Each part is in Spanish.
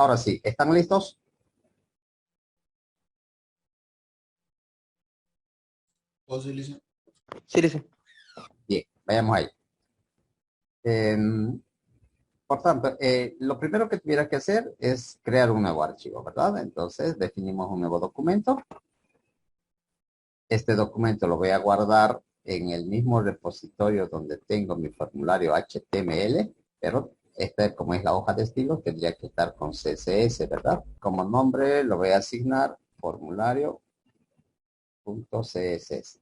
Ahora sí, ¿están listos? Sí, listo. Bien, vayamos ahí. Por tanto, lo primero que tuviera que hacer es crear un nuevo archivo, ¿verdad? Entonces, definimos un nuevo documento. Este documento lo voy a guardar en el mismo repositorio donde tengo mi formulario HTML, pero esta, como es la hoja de estilo, tendría que estar con CSS, ¿verdad? Como nombre lo voy a asignar formulario.css.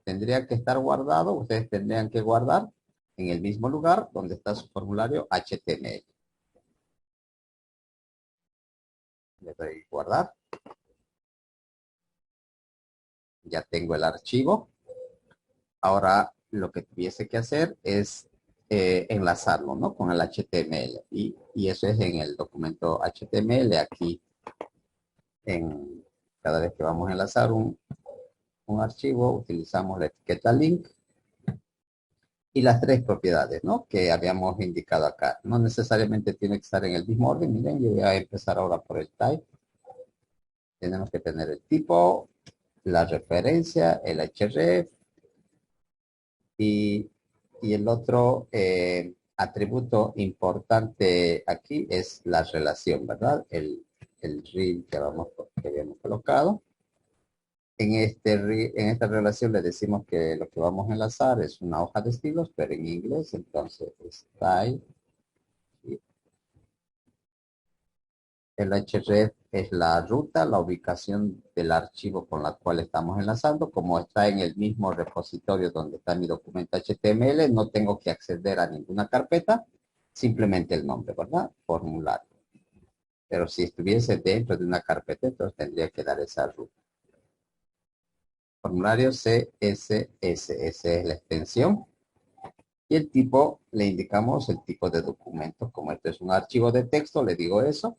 Tendría que estar guardado, ustedes tendrían que guardar en el mismo lugar donde está su formulario HTML. Le doy guardar. Ya tengo el archivo. Ahora lo que tuviese que hacer es enlazarlo, ¿no? Con el HTML. Y eso es en el documento HTML. Aquí, cada vez que vamos a enlazar un archivo, utilizamos la etiqueta link y las tres propiedades, ¿no? Que habíamos indicado acá. No necesariamente tiene que estar en el mismo orden. Miren, yo voy a empezar ahora por el type. Tenemos que tener el tipo, la referencia, el href y el otro atributo importante aquí es la relación, ¿verdad? El rel que habíamos colocado. En esta relación le decimos que lo que vamos a enlazar es una hoja de estilos, pero en inglés, entonces style. El href es la ruta, la ubicación del archivo con la cual estamos enlazando. Como está en el mismo repositorio donde está mi documento HTML, no tengo que acceder a ninguna carpeta, simplemente el nombre, ¿verdad? Formulario. Pero si estuviese dentro de una carpeta, entonces tendría que dar esa ruta. Formulario CSS, esa es la extensión. Y el tipo, le indicamos el tipo de documento. Como esto es un archivo de texto, le digo eso,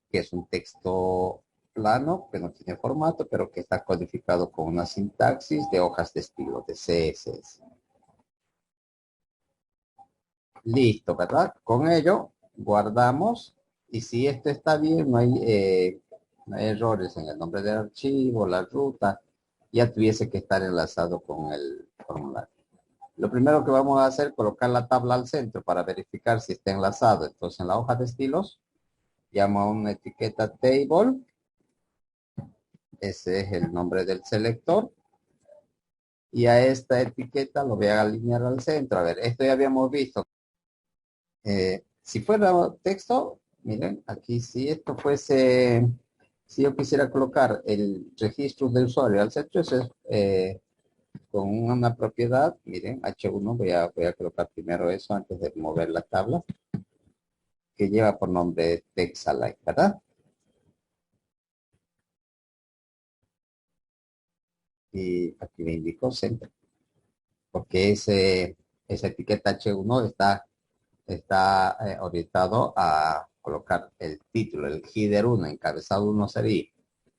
que es un texto plano, que no tiene formato, pero que está codificado con una sintaxis de hojas de estilo, de CSS. Listo, ¿verdad? Con ello guardamos y si esto está bien, no hay errores en el nombre del archivo, la ruta, ya tuviese que estar enlazado con el formulario. Lo primero que vamos a hacer es colocar la tabla al centro para verificar si está enlazado. Entonces en la hoja de estilos, llamo a una etiqueta table. Ese es el nombre del selector. Y a esta etiqueta lo voy a alinear al centro. A ver, esto ya habíamos visto. Si fuera texto, miren, aquí si esto fuese, si yo quisiera colocar el registro de usuario al centro, eso es con una propiedad, miren, H1, voy a colocar primero eso antes de mover la tabla, que lleva por nombre TextAlign, ¿verdad? Y aquí le indico centro, porque esa etiqueta H1 está orientado a colocar el título, el header 1, encabezado 1 sería.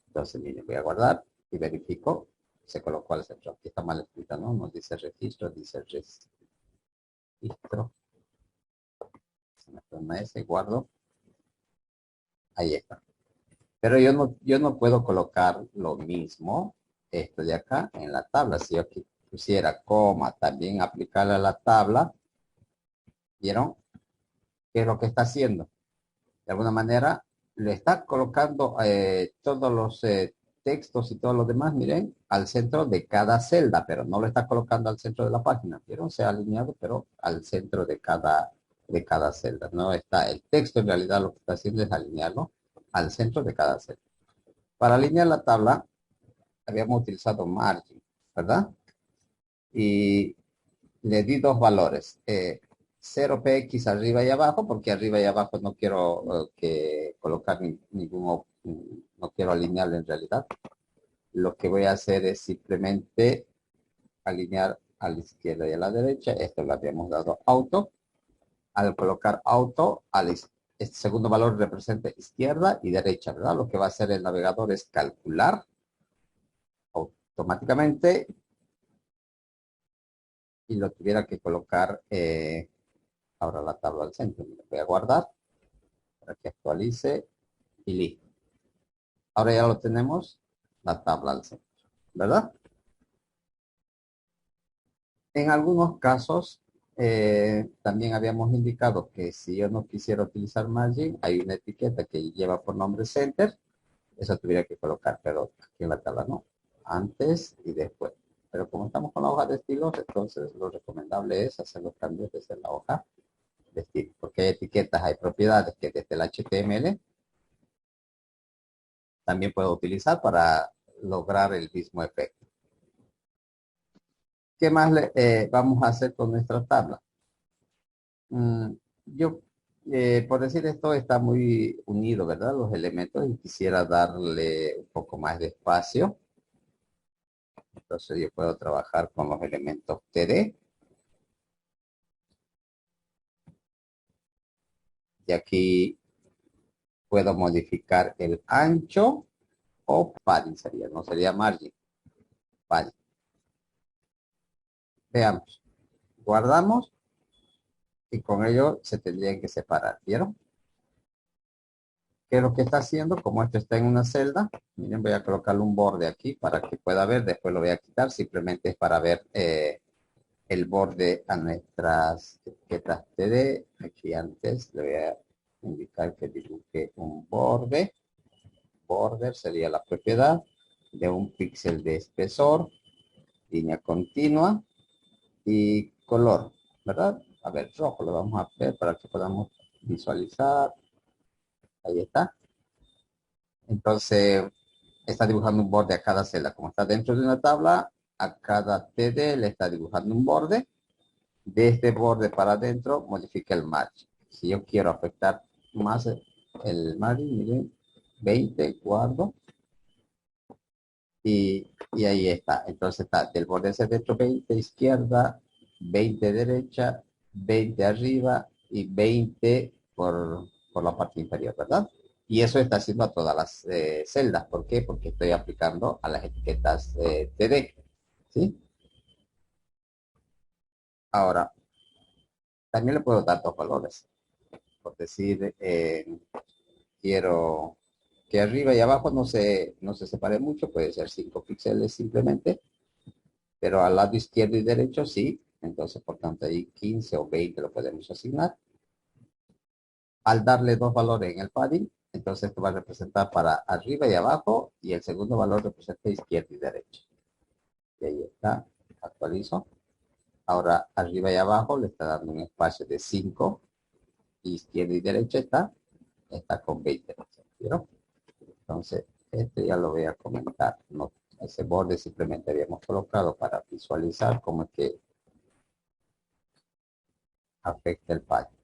Entonces, miren, voy a guardar y verifico. Se colocó al centro. Aquí está mal escrita, ¿no? No dice registro, dice registro. Se me toma ese, guardo. Ahí está. Pero yo no puedo colocar lo mismo, esto de acá, en la tabla. Si yo aquí pusiera coma, también aplicarle a la tabla, ¿vieron? ¿Qué es lo que está haciendo? De alguna manera le está colocando todos los textos y todo lo demás, miren, al centro de cada celda, pero no lo está colocando al centro de la página. ¿Vieron? Se ha alineado, pero al centro de cada celda. No está el texto, en realidad lo que está haciendo es alinearlo al centro de cada celda. Para alinear la tabla, habíamos utilizado margin, ¿verdad? Y le di dos valores. 0px arriba y abajo, porque arriba y abajo no quiero que colocar ningún, no quiero alinearlo en realidad. Lo que voy a hacer es simplemente alinear a la izquierda y a la derecha. Esto lo habíamos dado auto. Al colocar auto, este segundo valor representa izquierda y derecha, ¿verdad? Lo que va a hacer el navegador es calcular automáticamente y lo tuviera que colocar ahora la tabla al centro. Voy a guardar. para que actualice y listo. Ahora ya lo tenemos, la tabla al centro, ¿verdad? En algunos casos, también habíamos indicado que si yo no quisiera utilizar margin, hay una etiqueta que lleva por nombre center, eso tuviera que colocar, pero aquí en la tabla no, antes y después. Pero como estamos con la hoja de estilos, entonces lo recomendable es hacer los cambios desde la hoja de estilo, porque hay etiquetas, hay propiedades que desde el HTML también puedo utilizar para lograr el mismo efecto. ¿Qué más vamos a hacer con nuestra tabla? Yo, por decir esto, está muy unido, ¿verdad? Los elementos y quisiera darle un poco más de espacio. Entonces yo puedo trabajar con los elementos TD. Y aquí puedo modificar el ancho o padding sería, no sería margin, padding. Veamos, guardamos y con ello se tendrían que separar, ¿vieron? ¿Qué es lo que está haciendo? Como esto está en una celda, miren, voy a colocarle un borde aquí para que pueda ver, después lo voy a quitar, simplemente es para ver el borde a nuestras etiquetas TD. Aquí antes le voy a indicar que dibuje un borde. Border sería la propiedad de un píxel de espesor, línea continua y color, ¿verdad? A ver, rojo lo vamos a ver para que podamos visualizar. Ahí está. Entonces, está dibujando un borde a cada celda. Como está dentro de una tabla, a cada TD le está dibujando un borde. De este borde para adentro, modifica el match. Si yo quiero afectar más el margin, miren, 20, guardo. Y ahí está. Entonces está del borde hacia adentro 20 izquierda, 20 derecha, 20 arriba y 20 por la parte inferior, ¿verdad? Y eso está haciendo a todas las celdas. ¿Por qué? Porque estoy aplicando a las etiquetas TD. ¿Sí? Ahora, también le puedo dar dos valores. Por decir, quiero que arriba y abajo no se separe mucho, puede ser 5 píxeles simplemente, pero al lado izquierdo y derecho sí, entonces por tanto ahí 15 o 20 lo podemos asignar. Al darle dos valores en el padding, entonces esto va a representar para arriba y abajo, y el segundo valor representa izquierda y derecha. Y ahí está, actualizo. Ahora arriba y abajo le está dando un espacio de 5, izquierda y derecha está con 20. ¿Vieron? Entonces, este ya lo voy a comentar. No, ese borde simplemente habíamos colocado para visualizar cómo es que afecta el padding.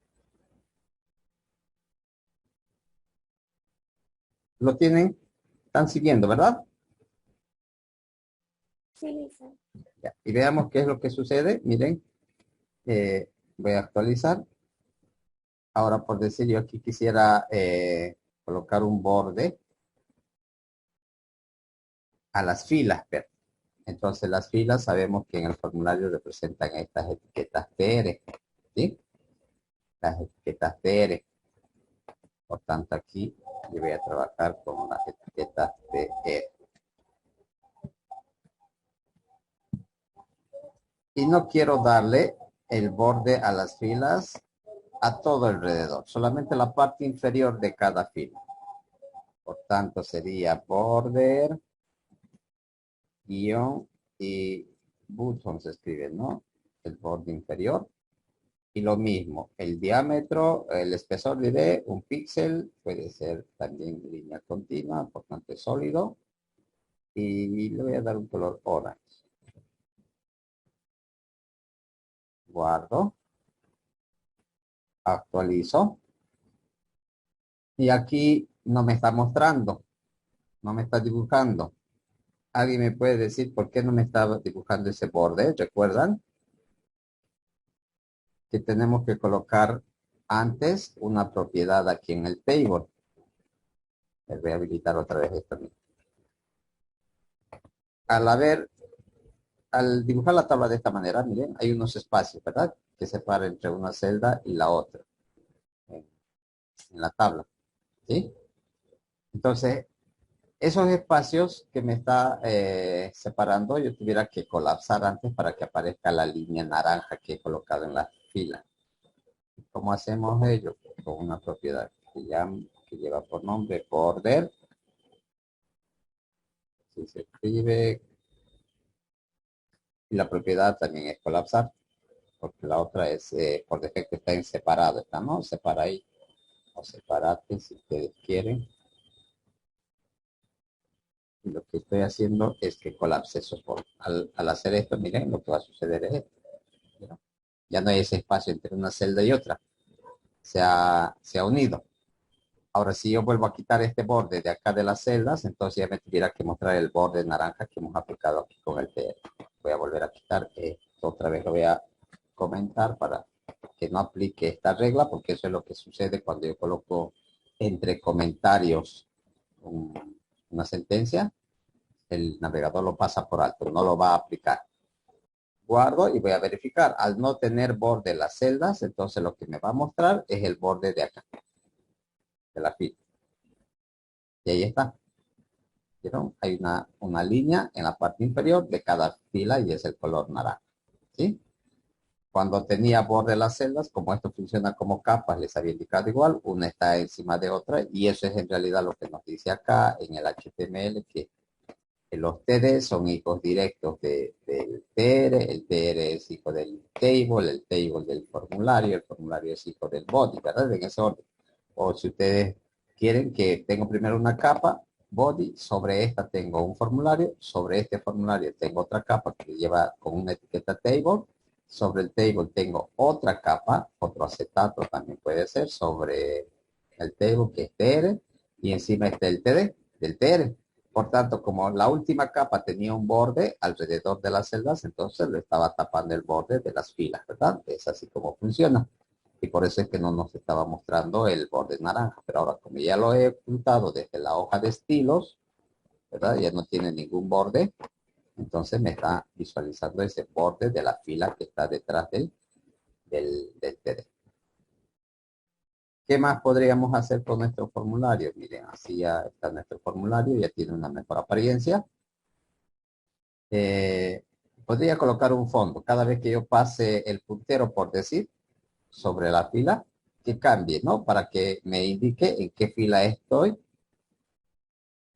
¿Lo tienen? ¿Están siguiendo, verdad? Sí, sí. Ya. Y veamos qué es lo que sucede. Miren, voy a actualizar. Ahora, por decir, yo aquí quisiera colocar un borde a las filas. Pero, entonces, las filas sabemos que en el formulario representan estas etiquetas TR. ¿Sí? Las etiquetas TR. Por tanto, aquí yo voy a trabajar con las etiquetas TR. Y no quiero darle el borde a las filas a todo alrededor, solamente la parte inferior de cada fila. Por tanto, sería border, guión y button se escribe, ¿no? El borde inferior. Y lo mismo, el diámetro, el espesor diré, un píxel, puede ser también línea continua, por tanto es sólido. Y le voy a dar un color orange. Guardo. Actualizo. Y aquí no me está mostrando, no me está dibujando. ¿Alguien me puede decir por qué no me estaba dibujando ese borde? ¿Recuerdan? Que tenemos que colocar antes una propiedad aquí en el table. Les voy a habilitar otra vez esto. Al dibujar la tabla de esta manera, miren, hay unos espacios, ¿verdad? Que separan entre una celda y la otra en la tabla. ¿sí? Entonces, esos espacios que me está separando, yo tuviera que colapsar antes para que aparezca la línea naranja que he colocado en la fila. ¿Cómo hacemos ello? Con una propiedad que lleva por nombre border. Si se escribe, y la propiedad también es colapsar, porque la otra es, por defecto está en separado, está, ¿no? Separa ahí, o separate si ustedes quieren. Y lo que estoy haciendo es que colapse eso. Al hacer esto, miren, lo que va a suceder es esto. ¿No? Ya no hay ese espacio entre una celda y otra. Se ha unido. Ahora, si yo vuelvo a quitar este borde de acá de las celdas, entonces ya me tuviera que mostrar el borde naranja que hemos aplicado aquí con el TR. Voy a volver a quitar esto. Otra vez lo voy a comentar para que no aplique esta regla, porque eso es lo que sucede cuando yo coloco entre comentarios una sentencia. El navegador lo pasa por alto, no lo va a aplicar. Guardo y voy a verificar. Al no tener borde las celdas, entonces lo que me va a mostrar es el borde de acá, de la fila. Y ahí está. ¿Vieron? Hay una línea en la parte inferior de cada fila y es el color naranja. ¿Sí? Cuando tenía borde las celdas, como esto funciona como capas, les había indicado igual, una está encima de otra y eso es en realidad lo que nos dice acá en el HTML, que los TD son hijos directos del TR, el TR es hijo del table, el table del formulario, el formulario es hijo del body, ¿verdad? En ese orden. O si ustedes quieren que tengo primero una capa, body, sobre esta tengo un formulario, sobre este formulario tengo otra capa que lleva con una etiqueta table, sobre el table tengo otra capa, otro acetato también puede ser, sobre el table que es TR, y encima está el TD, del TR. Por tanto, como la última capa tenía un borde alrededor de las celdas, entonces le estaba tapando el borde de las filas, ¿verdad? Es así como funciona. Y por eso es que no nos estaba mostrando el borde naranja. Pero ahora, como ya lo he ocultado desde la hoja de estilos, ¿verdad? Ya no tiene ningún borde. Entonces me está visualizando ese borde de la fila que está detrás del TD. ¿Qué más podríamos hacer con nuestro formulario? Miren, así ya está nuestro formulario, ya tiene una mejor apariencia. Eh, Podría colocar un fondo. Cada vez que yo pase el puntero, por decir, sobre la fila, que cambie, ¿no? Para que me indique en qué fila estoy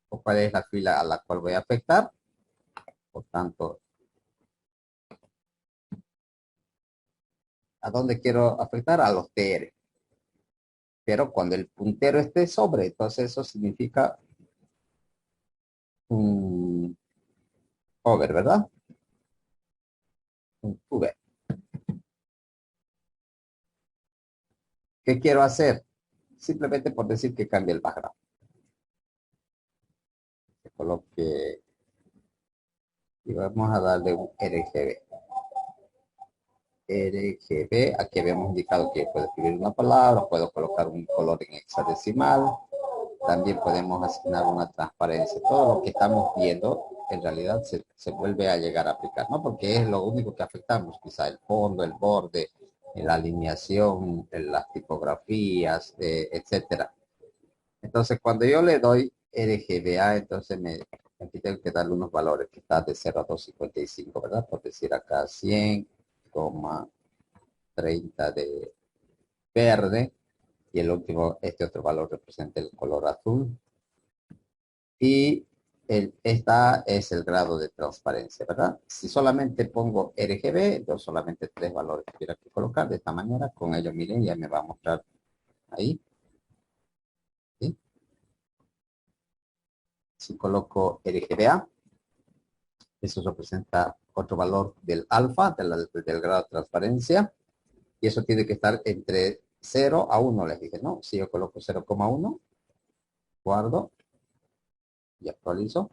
o cuál es la fila a la cual voy a afectar. Por tanto, ¿a dónde quiero afectar? A los TR. Pero cuando el puntero esté sobre, entonces eso significa un over, ¿verdad? Un V. ¿Qué quiero hacer? Simplemente por decir que cambie el background. Que coloque y vamos a darle un RGB. RGB, aquí habíamos indicado que puedo escribir una palabra, puedo colocar un color en hexadecimal, también podemos asignar una transparencia. Todo lo que estamos viendo en realidad se vuelve a llegar a aplicar, ¿no? Porque es lo único que afectamos, quizá el fondo, el borde, la alineación, las tipografías, etcétera. Entonces, cuando yo le doy RGBA, entonces aquí tengo que darle unos valores que está de 0 a 255, ¿verdad? Por decir acá 100,30 de verde y el último, este otro valor representa el color azul y esta es el grado de transparencia, ¿verdad? Si solamente pongo RGB, entonces solamente tres valores que tuviera que colocar de esta manera, con ello miren ya me va a mostrar ahí, ¿sí? Si coloco RGBA, eso representa otro valor del alfa, del grado de transparencia, y eso tiene que estar entre 0 a 1, les dije, ¿no? Si yo coloco 0,1, guardo y actualizo,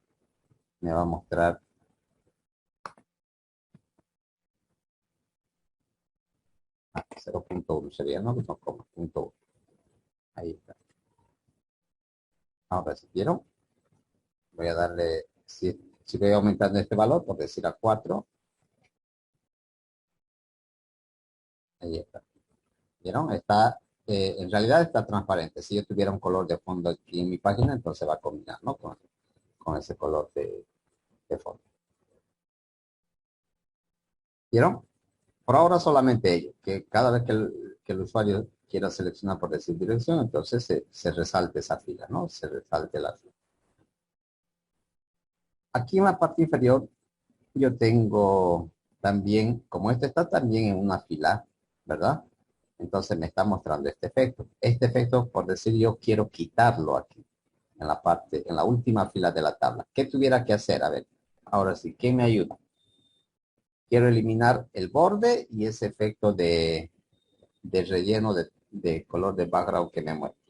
me va a mostrar 0,1 sería, ¿no? No, como punto 1. Ahí está. Ahora, si vieron, voy a darle, si voy aumentando este valor, por decir a 4, ahí está. ¿Vieron? Está en realidad está transparente. Si yo tuviera un color de fondo aquí en mi página, entonces va a combinar, ¿no? Con ese color de fondo. ¿Vieron? Por ahora solamente ello, que cada vez que el usuario quiera seleccionar por decir dirección, entonces se resalte esa fila, ¿no? Se resalte la fila. Aquí en la parte inferior yo tengo también, como este está también en una fila, ¿verdad? Entonces me está mostrando este efecto. Este efecto, por decir, yo quiero quitarlo aquí, en la parte, en la última fila de la tabla. ¿Qué tuviera que hacer? A ver, ahora sí, ¿quién me ayuda? Quiero eliminar el borde y ese efecto de relleno de color de background que me muestra.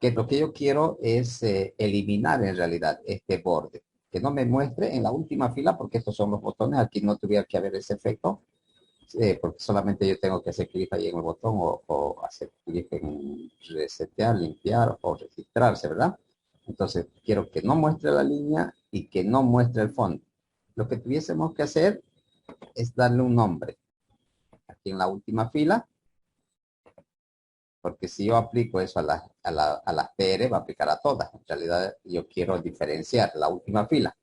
Que lo que yo quiero es eliminar en realidad este borde. Que no me muestre en la última fila porque estos son los botones. Aquí no tuviera que haber ese efecto. Porque solamente yo tengo que hacer clic ahí en el botón o hacer clic en resetear, limpiar o registrarse, ¿verdad? Entonces quiero que no muestre la línea y que no muestre el fondo. Lo que tuviésemos que hacer es darle un nombre. Aquí en la última fila, porque si yo aplico eso a las PR, va a aplicar a todas. En realidad yo quiero diferenciar la última fila.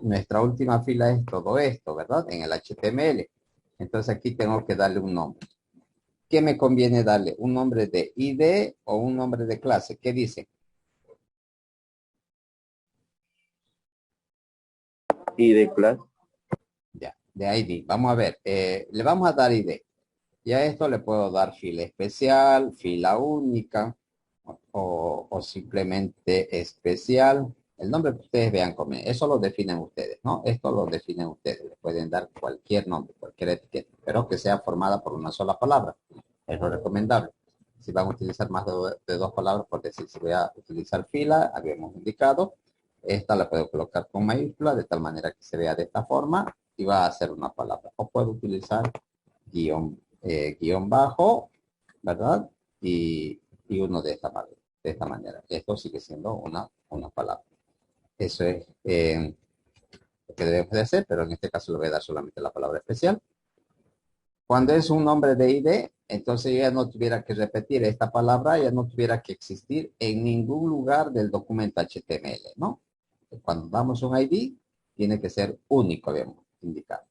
Nuestra última fila es todo esto, ¿verdad? En el HTML. Entonces aquí tengo que darle un nombre. ¿Qué me conviene darle? ¿Un nombre de ID o un nombre de clase? ¿Qué dice? Y de clase. Ya, de ID. Vamos a ver. Le vamos a dar ID. Y a esto le puedo dar fila especial, fila única o simplemente especial. El nombre que ustedes vean conmigo. Eso lo definen ustedes, ¿no? Esto lo definen ustedes. Le pueden dar cualquier nombre, cualquier etiqueta, pero que sea formada por una sola palabra. Es lo recomendable. Si van a utilizar más de dos palabras, por decir, si voy a utilizar fila, habíamos indicado, esta la puedo colocar con mayúscula de tal manera que se vea de esta forma y va a ser una palabra. O puedo utilizar guión bajo, ¿verdad? Y uno de esta manera. Esto sigue siendo una palabra. Eso es lo que debemos de hacer, pero en este caso le voy a dar solamente la palabra especial. Cuando es un nombre de ID, entonces ya no tuviera que repetir esta palabra, ya no tuviera que existir en ningún lugar del documento HTML, ¿no? Cuando damos un ID, tiene que ser único, habíamos indicado.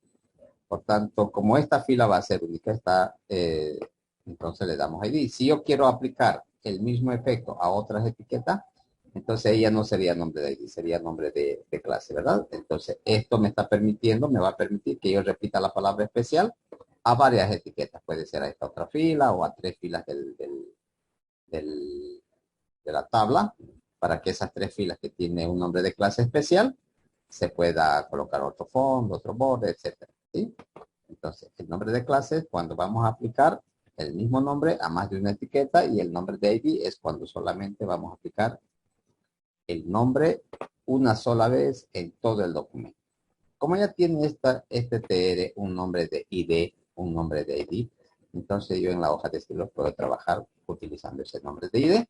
Por tanto, como esta fila va a ser única, entonces le damos ID. Si yo quiero aplicar el mismo efecto a otras etiquetas, entonces ella no sería nombre de ID, sería nombre de clase, ¿verdad? Entonces, esto me está permitiendo, me va a permitir que yo repita la palabra especial a varias etiquetas. Puede ser a esta otra fila o a tres filas del- de la tabla, para que esas tres filas que tiene un nombre de clase especial se pueda colocar otro fondo, otro borde, etcétera. ¿Sí? Entonces, el nombre de clase es cuando vamos a aplicar el mismo nombre a más de una etiqueta y el nombre de ID es cuando solamente vamos a aplicar el nombre una sola vez en todo el documento. Como ya tiene este TR un nombre de ID, un nombre de ID, entonces yo en la hoja de estilo puedo trabajar utilizando ese nombre de ID.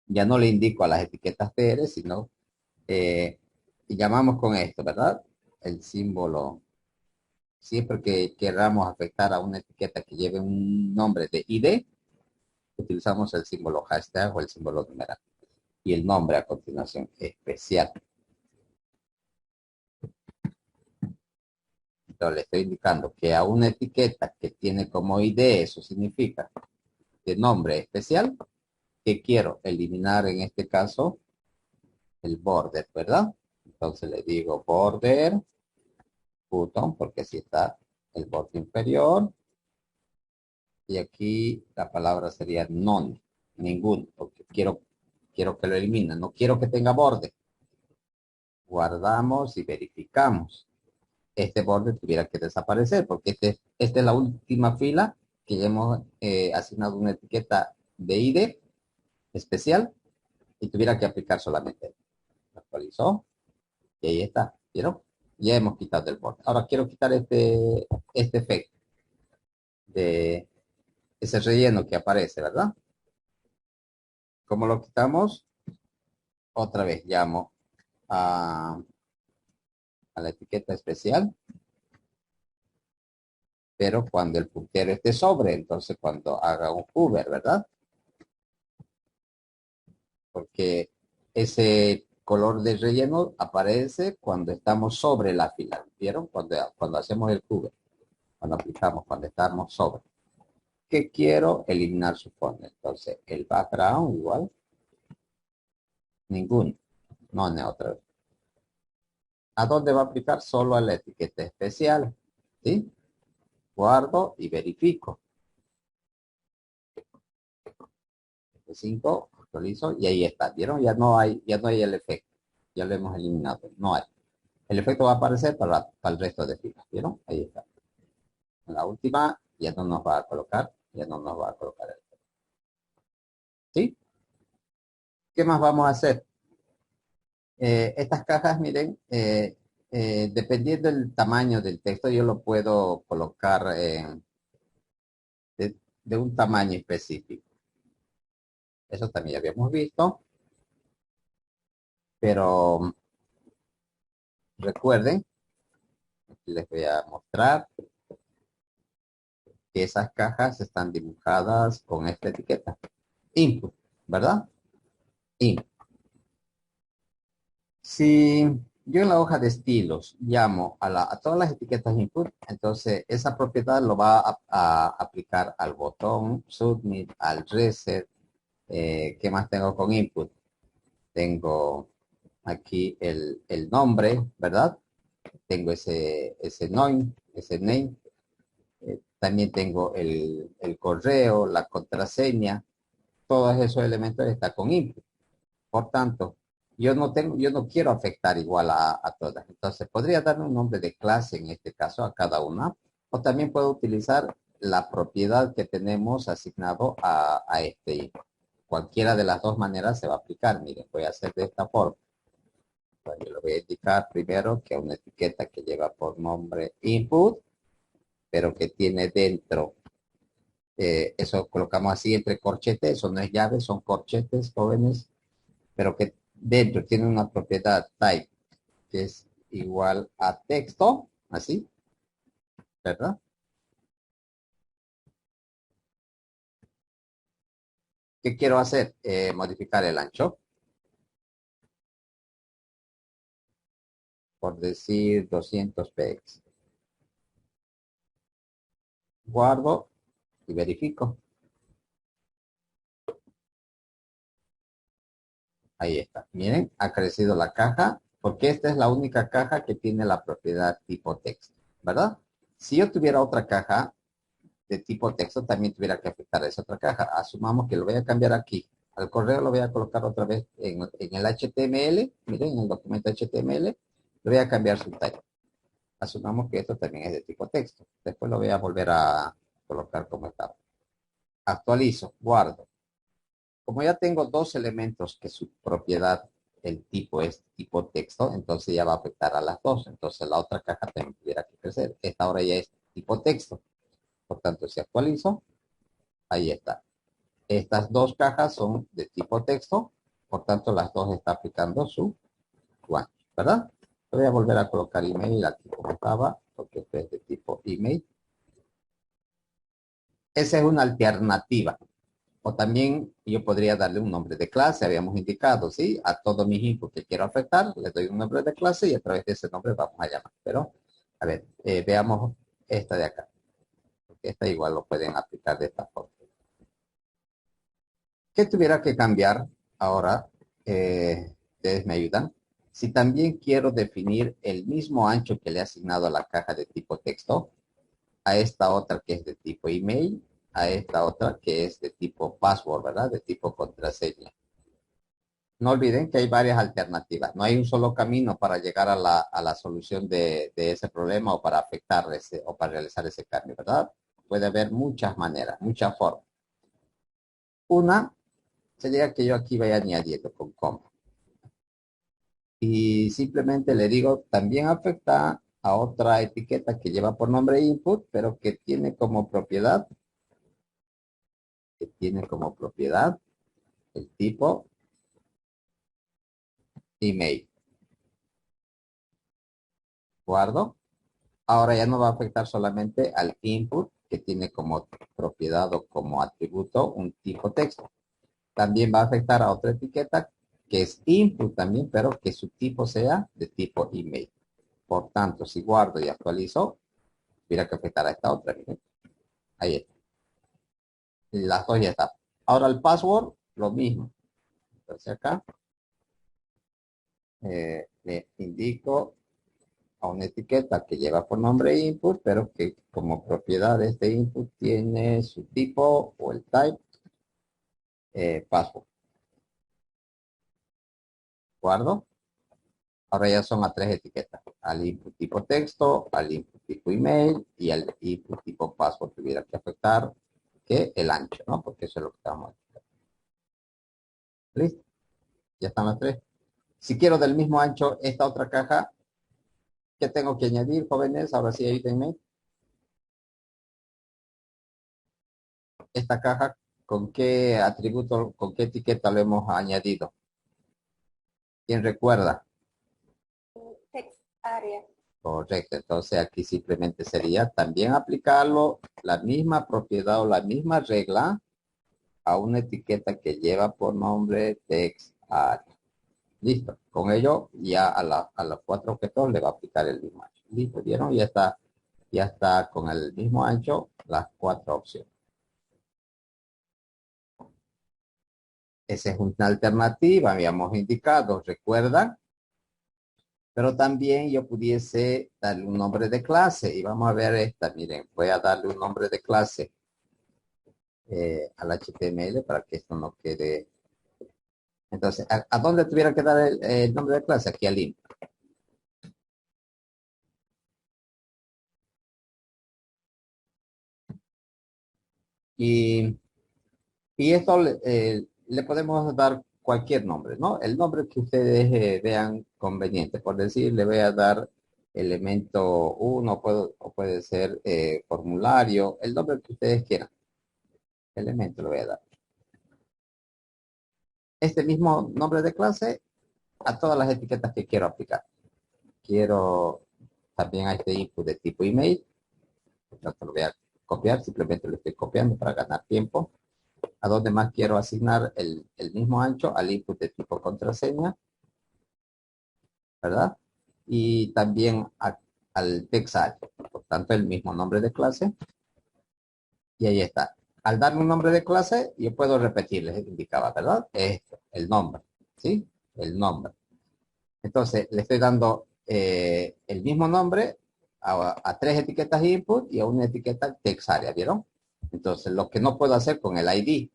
Ya no le indico a las etiquetas TR, sino llamamos con esto, ¿verdad? El símbolo. Siempre que queramos afectar a una etiqueta que lleve un nombre de ID, utilizamos el símbolo hashtag o el símbolo numeral. Y el nombre a continuación, especial. Entonces le estoy indicando que a una etiqueta que tiene como ID, eso significa de nombre especial, que quiero eliminar en este caso el border, ¿verdad? Entonces le digo border, button, porque así está el borde inferior. Y aquí la palabra sería none, ningún, porque quiero que lo elimine, no quiero que tenga borde. Guardamos y verificamos. Este borde tuviera que desaparecer, porque esta es la última fila que ya hemos asignado una etiqueta de ID especial y tuviera que aplicar solamente. Actualizó y ahí está, ¿vieron? Ya hemos quitado el borde. Ahora quiero quitar este efecto de ese relleno que aparece, ¿verdad? ¿Cómo lo quitamos? Otra vez llamo a la etiqueta especial, pero cuando el puntero esté sobre, entonces cuando haga un hover, ¿verdad? porque ese color de relleno aparece cuando estamos sobre la fila. ¿Vieron? Cuando hacemos el cubo, cuando aplicamos, cuando estamos sobre. ¿Qué quiero? Eliminar su fondo. Entonces, el background igual. Ninguno. No neutral. ¿A dónde va a aplicar? Solo a la etiqueta especial. ¿Sí? Guardo y verifico. 5, actualizo y ahí está. ¿Vieron? Ya no hay el efecto. Ya lo hemos eliminado. No hay. El efecto va a aparecer para el resto de filas. ¿Vieron? Ahí está. En la última ya no nos va a colocar. Ya no nos va a colocar el efecto. ¿Sí? ¿Qué más vamos a hacer? Estas cajas, miren, dependiendo del tamaño del texto, yo lo puedo colocar de un tamaño específico. Eso también habíamos visto, pero recuerden, aquí les voy a mostrar que esas cajas están dibujadas con esta etiqueta. Input, ¿verdad? Input. Si yo en la hoja de estilos llamo a todas las etiquetas input, entonces esa propiedad lo va a aplicar al botón, submit, al reset. ¿Qué más tengo con input? Tengo aquí el nombre, ¿verdad? Tengo ese name. También tengo el correo, la contraseña. Todos esos elementos están con input. Por tanto, yo no quiero afectar igual a todas. Entonces, podría darle un nombre de clase, en este caso, a cada una. O también puedo utilizar la propiedad que tenemos asignado a este input. Cualquiera de las dos maneras se va a aplicar. Miren, voy a hacer de esta forma. Bueno, yo le voy a indicar primero que una etiqueta que lleva por nombre input, pero que tiene dentro, eso colocamos así entre corchetes, eso no es llave, son corchetes jóvenes, pero que dentro tiene una propiedad type, que es igual a texto, así, ¿verdad? ¿Qué quiero hacer? Modificar el ancho, por decir 200 px. Guardo y verifico. Ahí está. Miren, ha crecido la caja porque esta es la única caja que tiene la propiedad tipo texto, ¿verdad? Si yo tuviera otra caja de tipo texto, también tuviera que afectar a esa otra caja. Asumamos que lo voy a cambiar aquí. Al correo lo voy a colocar otra vez en el HTML. Miren, en el documento HTML, le voy a cambiar su type. Asumamos que esto también es de tipo texto. Después lo voy a volver a colocar como estaba. Actualizo, guardo. Como ya tengo dos elementos que su propiedad, el tipo es tipo texto, entonces ya va a afectar a las dos. Entonces la otra caja también tuviera que crecer. Esta ahora ya es tipo texto. Por tanto, si actualizo, ahí está. Estas dos cajas son de tipo texto, por tanto las dos están aplicando su one, ¿verdad? Voy a volver a colocar email aquí como estaba, porque este es de tipo email. Esa es una alternativa. O también yo podría darle un nombre de clase, habíamos indicado, ¿sí? A todos mis inputs que quiero afectar, le doy un nombre de clase y a través de ese nombre vamos a llamar. Pero, a ver, veamos esta de acá. Porque esta igual lo pueden aplicar de esta forma. ¿Qué tuviera que cambiar ahora? Ustedes me ayudan. Si también quiero definir el mismo ancho que le he asignado a la caja de tipo texto, a esta otra que es de tipo email, a esta otra que es de tipo password, ¿verdad? De tipo contraseña. No olviden que hay varias alternativas. No hay un solo camino para llegar a la solución de ese problema o para afectar ese o para realizar ese cambio, ¿verdad? Puede haber muchas maneras, muchas formas. Una sería que yo aquí vaya añadiendo con coma. Y simplemente le digo, también afecta a otra etiqueta que lleva por nombre input, pero que tiene como propiedad el tipo email. Guardo. Ahora ya no va a afectar solamente al input que tiene como propiedad o como atributo un tipo texto. también va a afectar a otra etiqueta que es input también, pero que su tipo sea de tipo email. Por tanto, si guardo y actualizo, mira que afectará a esta otra. Miren. Ahí está. Las dos ya están. Ahora el password, lo mismo. Entonces acá le indico a una etiqueta que lleva por nombre input, pero que como propiedad de este input tiene su tipo o el type password. Guardo. Ahora ya son a tres etiquetas. Al input tipo texto, al input tipo email y al input tipo password. Tuviera que afectar que el ancho, ¿no? Porque eso es lo que estamos haciendo. ¿Listo? Ya están las tres. Si quiero del mismo ancho esta otra caja, ¿qué tengo que añadir, jóvenes? Ahora sí, ayúdenme. Esta caja, ¿con qué atributo, con qué etiqueta lo hemos añadido? ¿Quién recuerda? Text area. Correcto, entonces aquí simplemente sería también aplicarlo la misma propiedad o la misma regla a una etiqueta que lleva por nombre text area. Listo, con ello ya a los cuatro objetos le va a aplicar el mismo ancho. Listo, ¿vieron? Ya está con el mismo ancho las cuatro opciones. Esa es una alternativa, habíamos indicado, ¿recuerdan? Pero también yo pudiese darle un nombre de clase y vamos a ver esta, miren, voy a darle un nombre de clase al HTML para que esto no quede. Entonces, ¿a dónde tuviera que dar el nombre de clase? Aquí al link. Y, y esto le podemos dar cualquier nombre, ¿no? El nombre que ustedes vean conveniente. Por decir, le voy a dar elemento 1 o puede ser formulario, el nombre que ustedes quieran. Elemento le voy a dar. Este mismo nombre de clase a todas las etiquetas que quiero aplicar. Quiero también a este input de tipo email. No te lo voy a copiar, simplemente lo estoy copiando para ganar tiempo. A donde más quiero asignar el mismo ancho al input de tipo contraseña, ¿verdad? Y también al text area. Por tanto, el mismo nombre de clase. Y ahí está. Al darle un nombre de clase, yo puedo repetir, les indicaba, ¿verdad? Esto, el nombre, ¿sí? El nombre. Entonces, le estoy dando el mismo nombre a tres etiquetas input y a una etiqueta text area, ¿vieron? Entonces, lo que no puedo hacer con el ID.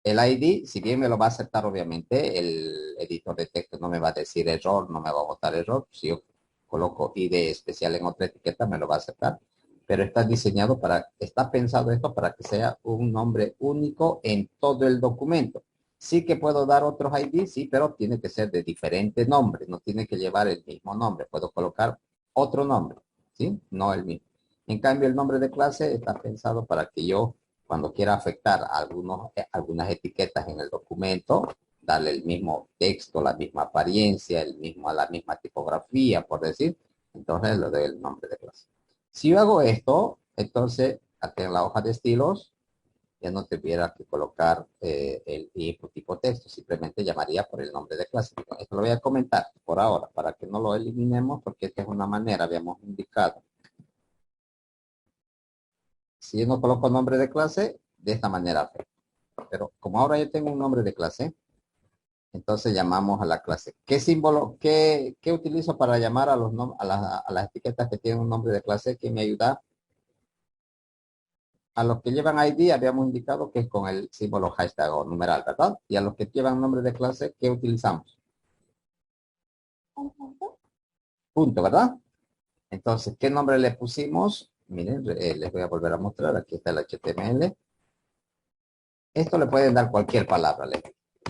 El ID, si bien me lo va a aceptar, obviamente, el editor de texto no me va a decir error, no me va a botar error. Si yo coloco ID especial en otra etiqueta, me lo va a aceptar. Pero está diseñado está pensado esto para que sea un nombre único en todo el documento. Sí que puedo dar otros ID, sí, pero tiene que ser de diferente nombre, no tiene que llevar el mismo nombre. Puedo colocar otro nombre, ¿sí? No el mismo. En cambio, el nombre de clase está pensado para que yo, cuando quiera afectar algunas etiquetas en el documento, darle el mismo texto, la misma apariencia, la misma tipografía, por decir, entonces le doy el nombre de clase. Si yo hago esto, entonces, aquí en la hoja de estilos, ya no tuviera que colocar el input tipo texto, simplemente llamaría por el nombre de clase. Esto lo voy a comentar por ahora, para que no lo eliminemos, porque esta es una manera, habíamos indicado. Si yo no coloco nombre de clase, de esta manera. Pero como ahora yo tengo un nombre de clase, entonces llamamos a la clase. ¿Qué símbolo, qué utilizo para llamar a las etiquetas que tienen un nombre de clase? ¿Quién me ayuda? A los que llevan ID habíamos indicado que es con el símbolo hashtag o numeral, ¿verdad? Y a los que llevan nombre de clase, ¿qué utilizamos? Punto, ¿verdad? Entonces, ¿qué nombre le pusimos? Miren, les voy a volver a mostrar. Aquí está el HTML. Esto le pueden dar cualquier palabra.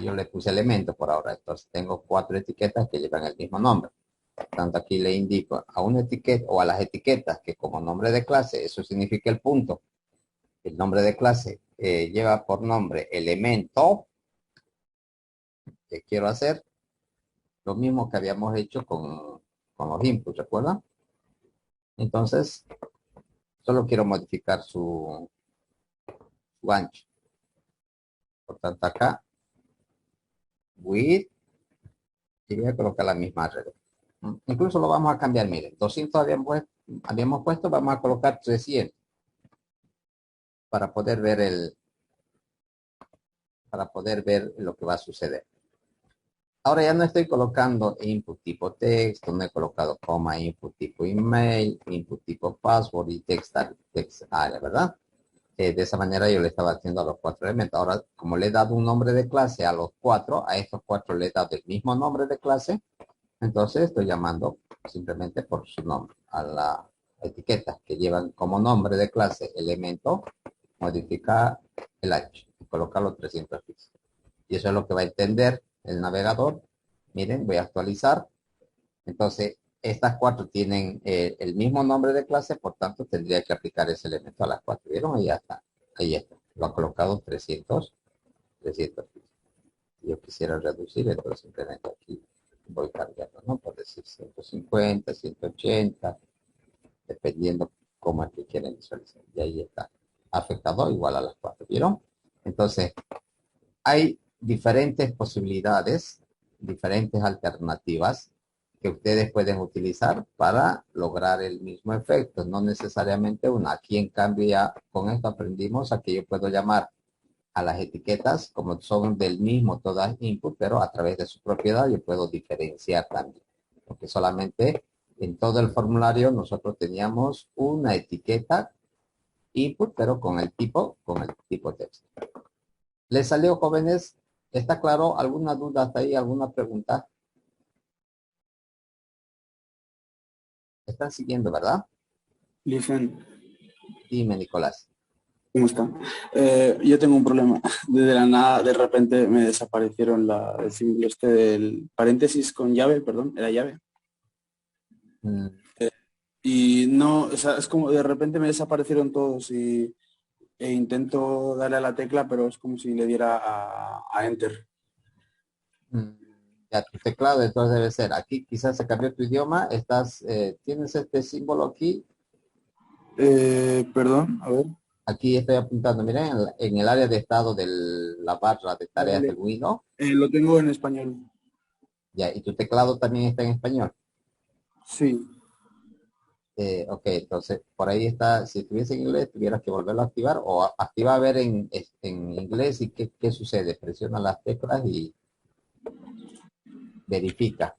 Yo le puse elemento por ahora. Entonces, tengo 4 etiquetas que llevan el mismo nombre. Por tanto, aquí le indico a una etiqueta o a las etiquetas que como nombre de clase, eso significa el punto. El nombre de clase lleva por nombre elemento que quiero hacer. Lo mismo que habíamos hecho con los inputs, ¿recuerdan? Entonces, solo quiero modificar su ancho. Por tanto, acá, with, y voy a colocar la misma regla. Incluso lo vamos a cambiar, miren, 200 habíamos puesto, vamos a colocar 300 para poder ver lo que va a suceder. Ahora ya no estoy colocando input tipo texto, no he colocado coma, input tipo email, input tipo password y text area, ¿verdad? De esa manera yo le estaba haciendo a los 4 elementos. Ahora, como le he dado un nombre de clase a los 4, a estos 4 le he dado el mismo nombre de clase, entonces estoy llamando simplemente por su nombre a la etiqueta que llevan como nombre de clase elemento, modificar el h y colocarlo 300 píxeles. Y eso es lo que va a entender el navegador. Miren, voy a actualizar. Entonces, estas 4 tienen el mismo nombre de clase, por tanto, tendría que aplicar ese elemento a las 4. ¿Vieron? Ahí ya está. Ahí está. Lo ha colocado 300. Yo quisiera reducir, entonces simplemente aquí voy cargando, ¿no? Por decir 150, 180, dependiendo cómo es que quieren visualizar. Y ahí está. Afectado igual a las 4. ¿Vieron? Entonces, hay diferentes posibilidades, diferentes alternativas que ustedes pueden utilizar para lograr el mismo efecto, no necesariamente una. Aquí en cambio ya con esto aprendimos a que yo puedo llamar a las etiquetas como son del mismo todas input, pero a través de su propiedad yo puedo diferenciar también, porque solamente en todo el formulario nosotros teníamos una etiqueta input, pero con el tipo texto. ¿Les salió, jóvenes? ¿Está claro? ¿Alguna duda hasta ahí? ¿Alguna pregunta? Están siguiendo, ¿verdad? Lifen, Dime, Nicolás. ¿cómo está? Yo tengo un problema. De la nada, de repente me desaparecieron el símbolo este del paréntesis con llave, perdón, era llave. Mm, Y no, o sea, es como de repente me desaparecieron todos e intento darle a la tecla, pero es como si le diera a Enter. mm, Ya tu teclado entonces debe ser. Aquí quizás se cambió tu idioma. Tienes este símbolo aquí. Perdón, a ver. Aquí estoy apuntando. Miren, en el área de estado de la barra de tareas del Vale. Windows. Lo tengo en español. Ya, y tu teclado también está en español. Sí. Ok, entonces por ahí está, si estuviese en inglés, tuvieras que volverlo a activar o activa a ver en inglés y qué sucede. Presiona las teclas y verifica.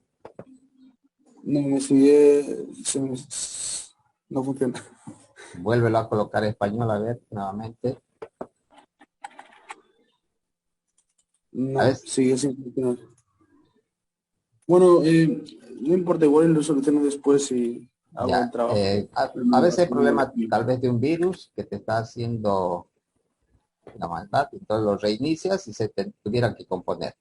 No me sigue. No funciona. Vuélvelo a colocar español a ver nuevamente. A ver, No, sigue sin funcionar. Bueno, no importa, igual lo soluciono después si hago el ya. trabajo. A veces hay problema tal vez de un virus que te está haciendo la maldad, entonces lo reinicias y se tuviera que componer.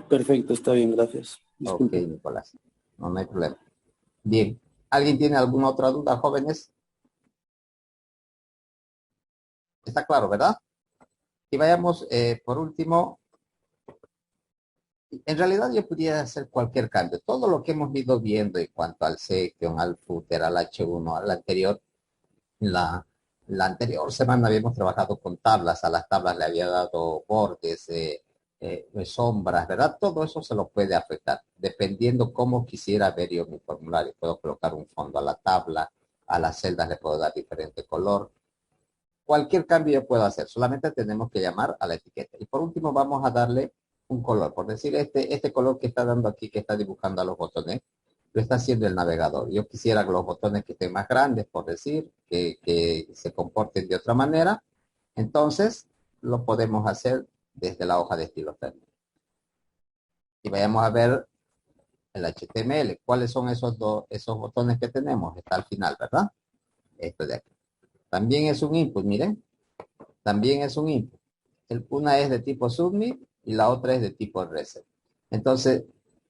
Perfecto, está bien, gracias. Ok, Disculpe. Nicolás. No hay problema. Bien. ¿Alguien tiene alguna otra duda, jóvenes? Está claro, ¿verdad? Y vayamos, por último, en realidad yo pudiera hacer cualquier cambio. Todo lo que hemos ido viendo en cuanto al section, al footer, al H1, al anterior, la, la anterior semana habíamos trabajado con tablas. A las tablas le había dado bordes, sombras, ¿verdad? Todo eso se lo puede afectar. Dependiendo cómo quisiera ver yo mi formulario. Puedo colocar un fondo a la tabla, a las celdas le puedo dar diferente color. Cualquier cambio yo puedo hacer, solamente tenemos que llamar a la etiqueta. Y por último vamos a darle un color, por decir este color que está dando aquí, que está dibujando a los botones, lo está haciendo el navegador. Yo quisiera que los botones que estén más grandes, por decir, que se comporten de otra manera, entonces lo podemos hacer desde la hoja de estilo técnico. Y vayamos a ver el HTML. ¿Cuáles son esos botones que tenemos? Está al final, ¿verdad? Esto de aquí. También es un input, miren. También es un input. Una es de tipo submit y la otra es de tipo reset. Entonces,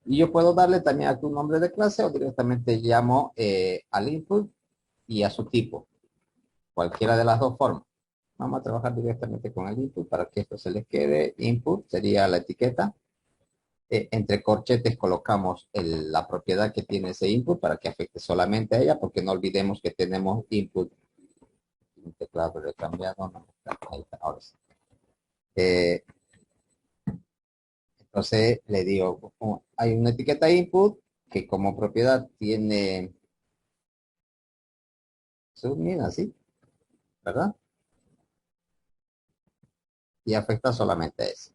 yo puedo darle también aquí un nombre de clase o directamente llamo al input y a su tipo. Cualquiera de las dos formas. Vamos a trabajar directamente con el input para que esto se les quede. Input sería la etiqueta. Entre corchetes colocamos la propiedad que tiene ese input para que afecte solamente a ella, porque no olvidemos que tenemos input. Un teclado recambiado. No, ahí está, ahora sí. Eh, entonces le digo, hay una etiqueta input que como propiedad tiene submit, así, ¿verdad? Y afecta solamente a eso.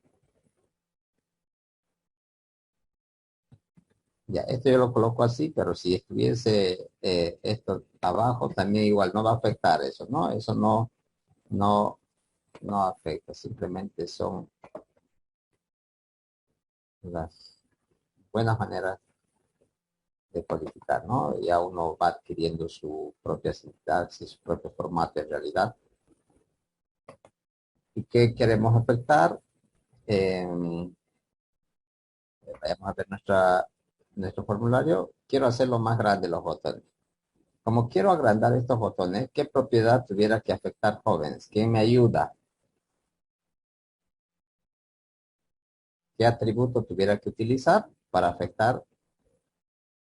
Ya, esto yo lo coloco así, pero si estuviese esto abajo, también igual no va a afectar eso, ¿no? Eso no, no afecta, simplemente son las buenas maneras de codificar, ¿no? Ya uno va adquiriendo su propia sintaxis, su propio formato en realidad. ¿Y qué queremos afectar? Vayamos a ver nuestro formulario. Quiero hacerlo más grande los botones. Como quiero agrandar estos botones, ¿qué propiedad tuviera que afectar jóvenes? ¿Quién me ayuda? ¿Qué atributo tuviera que utilizar para afectar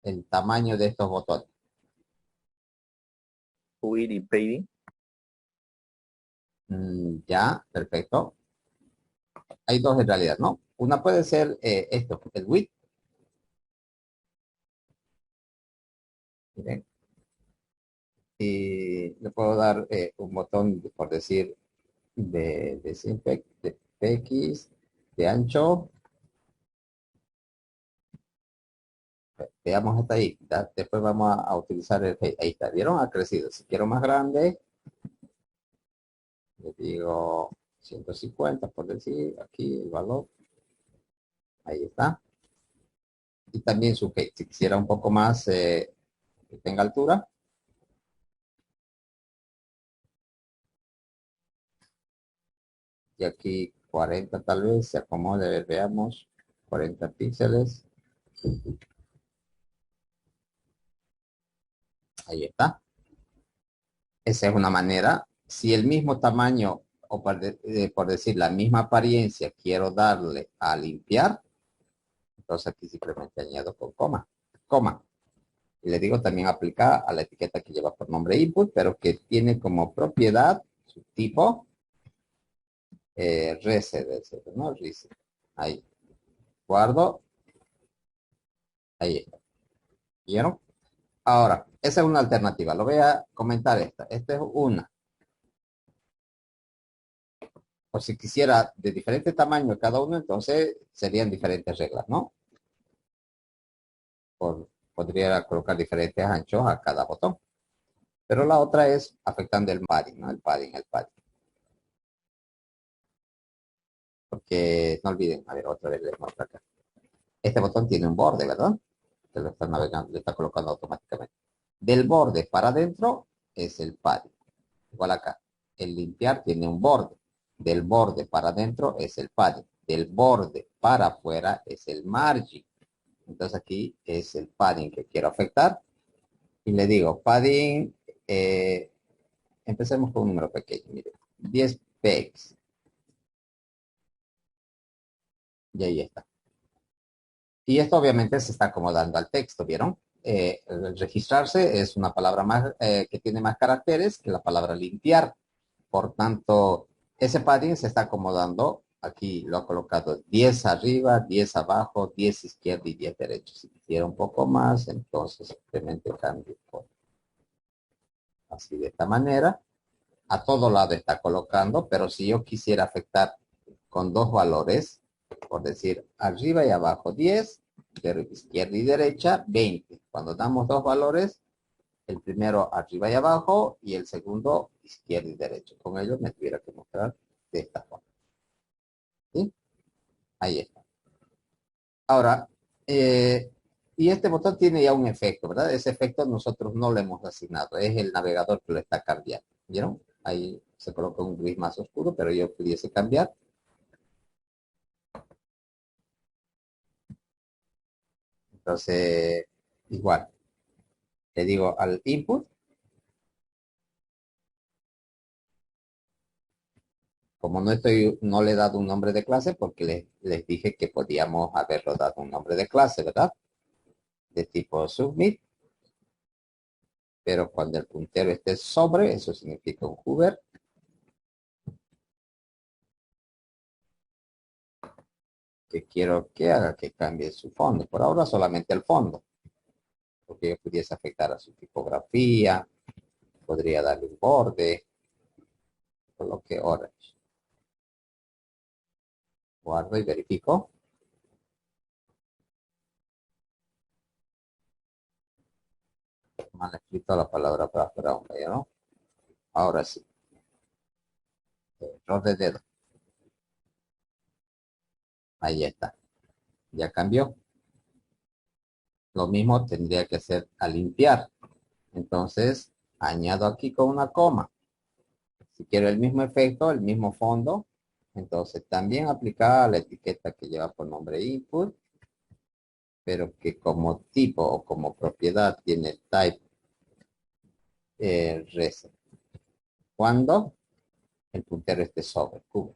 el tamaño de estos botones? Huir y Paving. Ya, perfecto. Hay dos en realidad, ¿no? Una puede ser esto, el width. Miren. Y le puedo dar un botón, por decir, de simple, de PX, de ancho. Veamos hasta ahí. Después vamos a utilizar el, ahí está. ¿Vieron? Ha crecido. Si quiero más grande, le digo 150, por decir, aquí el valor. Ahí está. Y también su height. Si quisiera un poco más que tenga altura. Y aquí 40 tal vez se acomode. Veamos. 40 píxeles. Ahí está. Esa es una manera. Si el mismo tamaño, o por decir la misma apariencia, quiero darle a limpiar, entonces aquí simplemente añado con coma. Coma. Y le digo también aplica a la etiqueta que lleva por nombre input, pero que tiene como propiedad su tipo reset, ¿no? Reset. Ahí. Guardo. Ahí está. ¿Vieron? Ahora, esa es una alternativa. Lo voy a comentar esta. Esta es una. O si quisiera de diferente tamaño cada uno, entonces serían diferentes reglas, ¿no? Podría colocar diferentes anchos a cada botón. Pero la otra es afectando el padding, ¿no? El padding. Porque no olviden, a ver, otra vez les muestro acá. Este botón tiene un borde, ¿verdad? Que lo está navegando, le está colocando automáticamente. Del borde para adentro es el padding. Igual acá. El limpiar tiene un borde. Del borde para adentro es el padding. Del borde para afuera es el margin. Entonces aquí es el padding que quiero afectar. Y le digo, padding, empecemos con un número pequeño, mire, 10 pegs. Y ahí está. Y esto obviamente se está acomodando al texto, ¿vieron? El registrarse es una palabra más que tiene más caracteres que la palabra limpiar. Por tanto, ese padding se está acomodando. Aquí lo ha colocado 10 arriba, 10 abajo, 10 izquierda y 10 derecha. Si quisiera un poco más, entonces simplemente cambio por así de esta manera. A todo lado está colocando, pero si yo quisiera afectar con dos valores, por decir arriba y abajo 10, de izquierda y derecha 20. Cuando damos dos valores, el primero arriba y abajo y el segundo izquierda y derecha. Con ello me tuviera que mostrar de esta forma. ¿Sí? Ahí está. Ahora, y este botón tiene ya un efecto, ¿verdad? Ese efecto nosotros no lo hemos asignado, es el navegador que lo está cambiando. ¿Vieron? Ahí se coloca un gris más oscuro, pero yo pudiese cambiar. Entonces, igual, le digo al input, como no le he dado un nombre de clase, porque les dije que podíamos haberlo dado un nombre de clase, ¿verdad? De tipo submit, pero cuando el puntero esté sobre, eso significa un hover. que quiero que haga, que cambie su fondo. Por ahora solamente el fondo, porque yo pudiese afectar a su tipografía, podría darle un borde, coloque orange. Guardo y verifico. Mal escrito la palabra background, ¿no? Ahora sí. Error de dedo. Ahí está. Ya cambió. Lo mismo tendría que hacer al limpiar. Entonces, añado aquí con una coma. Si quiero el mismo efecto, el mismo fondo, entonces también aplicar la etiqueta que lleva por nombre input, pero que como tipo o como propiedad tiene type reset. Cuando el puntero esté sobre cover.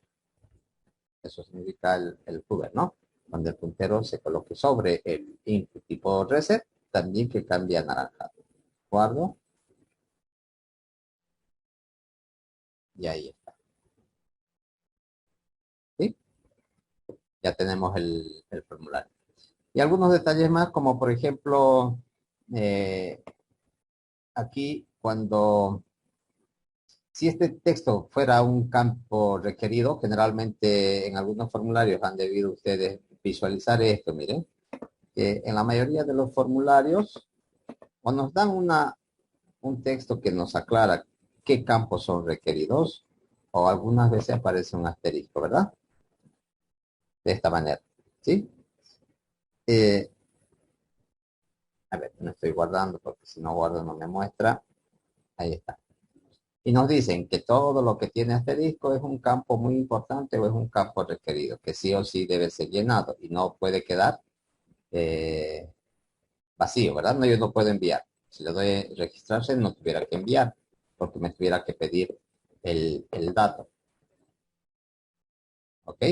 Eso significa el cover, ¿no? Cuando el puntero se coloque sobre el input tipo reset, también que cambie a anaranjado. Guardo. Y ahí está. ¿Sí? Ya tenemos el formulario. Y algunos detalles más, como por ejemplo, aquí cuando, si este texto fuera un campo requerido, generalmente en algunos formularios han debido ustedes visualizar esto, miren, que en la mayoría de los formularios o nos dan un texto que nos aclara qué campos son requeridos, o algunas veces aparece un asterisco, ¿verdad? De esta manera, ¿sí? A ver, no estoy guardando porque si no guardo no me muestra. Ahí está. Y nos dicen que todo lo que tiene asterisco es un campo muy importante o es un campo requerido, que sí o sí debe ser llenado y no puede quedar eh, vacío, ¿verdad? No, yo no puedo enviar. Si le doy registrarse, no tuviera que enviar, porque me tuviera que pedir el dato. ¿Ok?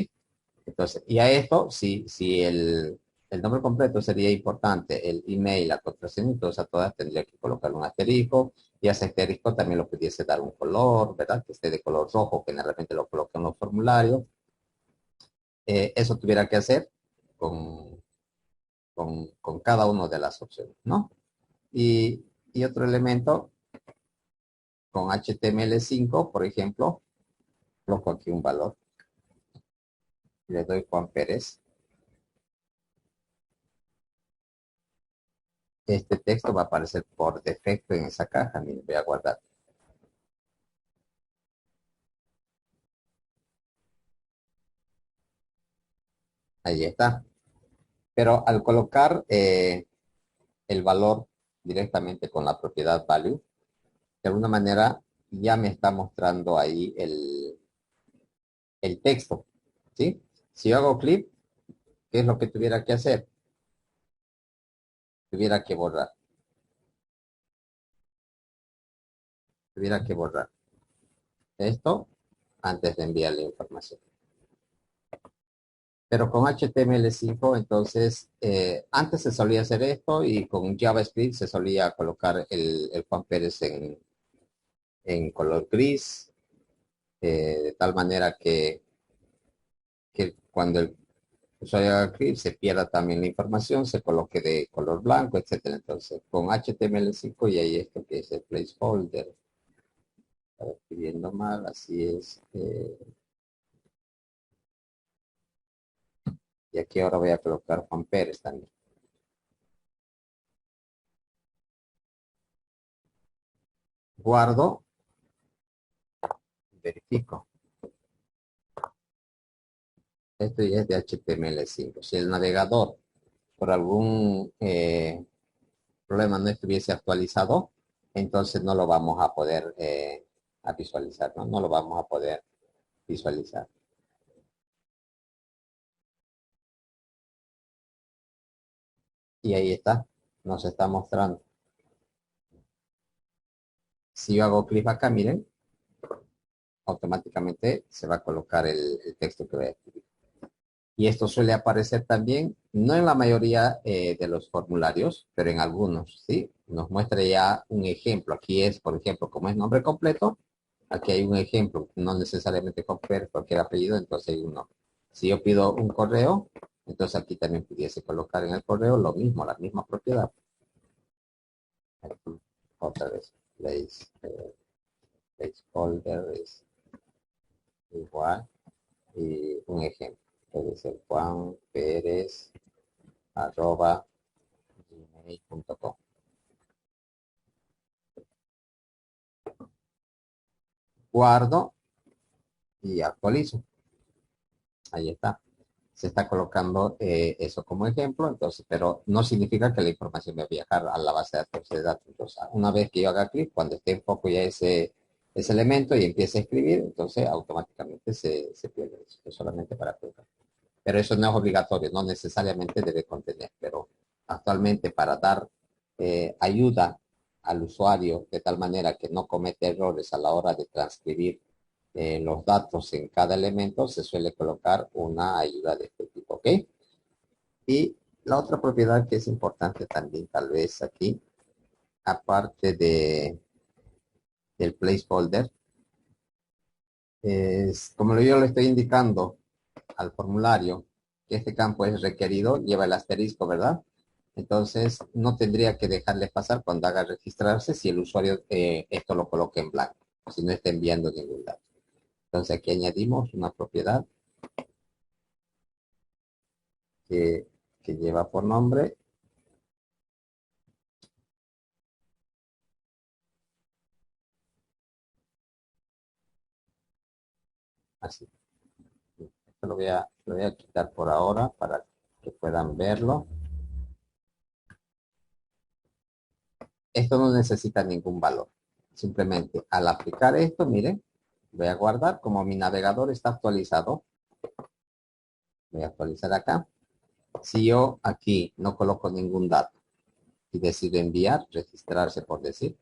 Entonces, y a esto, si el nombre completo sería importante, el email, la contraseña, entonces a todas tendría que colocar un asterisco, y a ese asterisco también lo pudiese dar un color, ¿verdad? Que esté de color rojo, generalmente lo colocan en los formularios. Eso tuviera que hacer con, con cada una de las opciones, ¿no? Y otro elemento, con HTML5, por ejemplo, coloco aquí un valor, le doy Juan Pérez. Este texto va a aparecer por defecto en esa caja. Miren, voy a guardar. Ahí está. Pero al colocar el valor directamente con la propiedad value, de alguna manera ya me está mostrando ahí el texto. ¿Sí? Si yo hago clic, ¿qué es lo que tuviera que hacer? Tuviera que borrar. Tuviera que borrar esto antes de enviar la información. Pero con HTML5, entonces, antes se solía hacer esto y con JavaScript se solía colocar el Juan Pérez en color gris, de tal manera que cuando el usuario haga clic se pierda también la información, se coloque de color blanco, etcétera. Entonces, con HTML5 y ahí esto que es el placeholder. Está escribiendo mal, así es. Y aquí ahora voy a colocar Juan Pérez también. Guardo, verifico. Esto ya es de HTML5. Si el navegador por algún problema no estuviese actualizado, entonces no lo vamos a poder a visualizar, ¿no? No lo vamos a poder visualizar. Y ahí está, nos está mostrando. Si yo hago clic acá, miren, automáticamente se va a colocar el texto que voy a escribir. Y esto suele aparecer también, no en la mayoría de los formularios, pero en algunos, ¿sí? Nos muestra ya un ejemplo. Aquí es, por ejemplo, como es nombre completo, aquí hay un ejemplo, no necesariamente con cualquier apellido, entonces hay uno. Si yo pido un correo, Entonces aquí también pudiese colocar en el correo lo mismo, la misma propiedad. Aquí, otra vez, placeholder es igual. Y un ejemplo, puede ser Juan Pérez @gmail.com. Guardo y actualizo. Ahí está. Se está colocando eso como ejemplo, entonces, pero no significa que la información va a viajar a la base de datos. Entonces, una vez que yo haga clic, cuando esté en foco ya ese elemento y empiece a escribir, entonces automáticamente se pierde eso. Es solamente para colocar. Pero eso no es obligatorio, no necesariamente debe contener, pero actualmente para dar ayuda al usuario de tal manera que no comete errores a la hora de transcribir los datos en cada elemento, se suele colocar una ayuda de este tipo, ¿ok? Y la otra propiedad que es importante también, tal vez aquí, aparte del placeholder, es, como yo le estoy indicando al formulario, que este campo es requerido, lleva el asterisco, ¿verdad? Entonces, no tendría que dejarle pasar cuando haga registrarse si el usuario esto lo coloque en blanco, si no está enviando ningún dato. Entonces, aquí añadimos una propiedad que, que lleva por nombre así. Esto lo voy a quitar por ahora para que puedan verlo. Esto no necesita ningún valor. Simplemente al aplicar esto, miren, voy a guardar. Como mi navegador está actualizado, voy a actualizar acá. Si yo aquí no coloco ningún dato y decido enviar, registrarse por decir,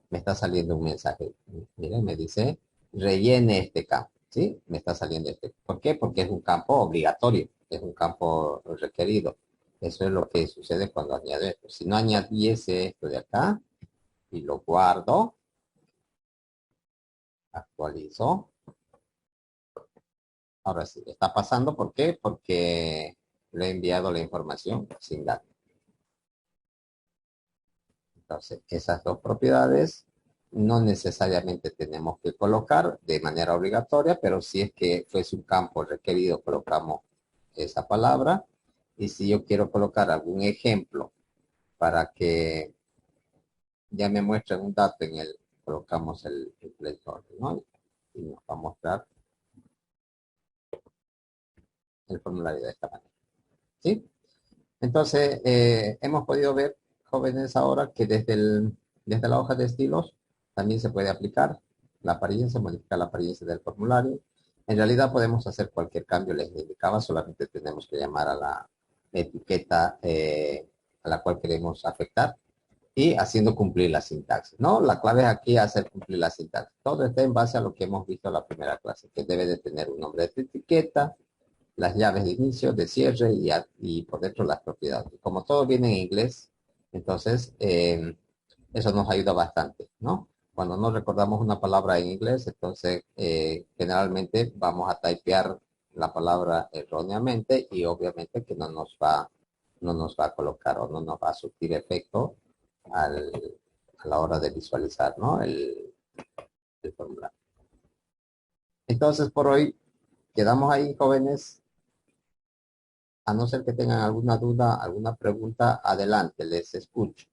me está saliendo un mensaje. Miren, me dice, rellene este campo. ¿Sí? Me está saliendo este. ¿Por qué? Porque es un campo obligatorio, es un campo requerido. Eso es lo que sucede cuando añado esto. Si no añadiese esto de acá y lo guardo, actualizo. Ahora sí, está pasando. ¿Por qué? Porque le he enviado la información sin datos. Entonces, esas dos propiedades no necesariamente tenemos que colocar de manera obligatoria, pero si es que fuese un campo requerido, colocamos esa palabra. Y si yo quiero colocar algún ejemplo para que ya me muestren un dato en el, colocamos el placeholder, ¿no? Y nos va a mostrar el formulario de esta manera. ¿Sí? Entonces, hemos podido ver, jóvenes, ahora que desde la hoja de estilos también se puede aplicar la apariencia, modificar la apariencia del formulario. En realidad podemos hacer cualquier cambio, les indicaba, solamente tenemos que llamar a la etiqueta a la cual queremos afectar y haciendo cumplir la sintaxis, ¿no? La clave es aquí hacer cumplir la sintaxis. Todo está en base a lo que hemos visto en la primera clase, que debe de tener un nombre de etiqueta, las llaves de inicio, de cierre y por dentro las propiedades. Como todo viene en inglés, entonces eso nos ayuda bastante, ¿no? Cuando no recordamos una palabra en inglés, entonces generalmente vamos a typear la palabra erróneamente y obviamente que no nos va a colocar o no nos va a surtir efecto a la hora de visualizar, ¿no? El formulario. Entonces, por hoy quedamos ahí, jóvenes. A no ser que tengan alguna duda, alguna pregunta, adelante, les escucho.